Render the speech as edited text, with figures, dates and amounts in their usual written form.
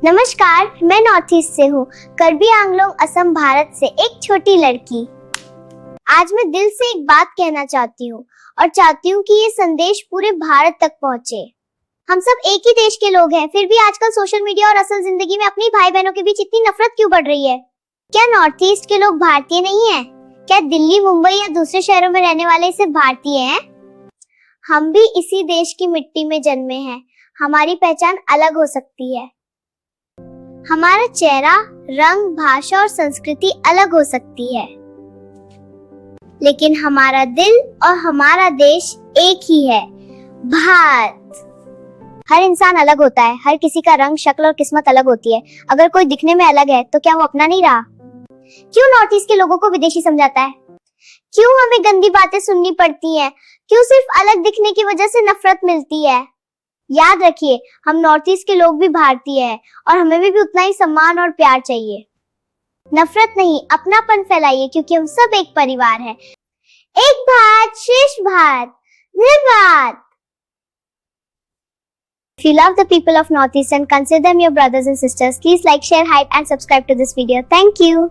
नमस्कार, मैं north east से हूँ, करबी आंगलोंग, असम, भारत से एक छोटी लड़की। आज मैं दिल से एक बात कहना चाहती हूँ और चाहती हूँ कि ये संदेश पूरे भारत तक पहुँचे। हम सब एक ही देश के लोग हैं, फिर भी आजकल सोशल मीडिया और असल जिंदगी में अपनी भाई बहनों के बीच इतनी नफरत क्यों बढ़ रही है? क्या नॉर्थ ईस्ट के लोग भारतीय नहीं हैं? क्या दिल्ली, मुंबई या दूसरे शहरों में रहने वाले सिर्फ भारतीय हैं? हम भी इसी देश की मिट्टी में जन्मे हैं। हमारी पहचान अलग हो सकती है। हमारा चेहरा, रंग, भाषा और संस्कृति अलग हो सकती है, लेकिन हमारा दिल और हमारा देश एक ही है, भारत। हर इंसान अलग होता है, हर किसी का रंग, शक्ल और किस्मत अलग होती है। अगर कोई दिखने में अलग है तो क्या वो अपना नहीं रहा? क्यों नॉर्थ ईस्ट के लोगों को विदेशी समझाता है? क्यों हमें गंदी बातें सुननी पड़ती हैं? क्यों सिर्फ अलग दिखने की वजह से नफरत मिलती है? याद रखिए, हम नॉर्थ ईस्ट के लोग भी भारतीय हैं और हमें भी उतना ही सम्मान और प्यार चाहिए। नफरत नहीं, अपनापन फैलाइए, क्योंकि हम सब एक परिवार हैं। एक भारत, श्रेष्ठ भारत। धन्यवाद। If you love the people of North East and consider them your brothers and sisters, please like, share, hype and subscribe to this video. Thank you.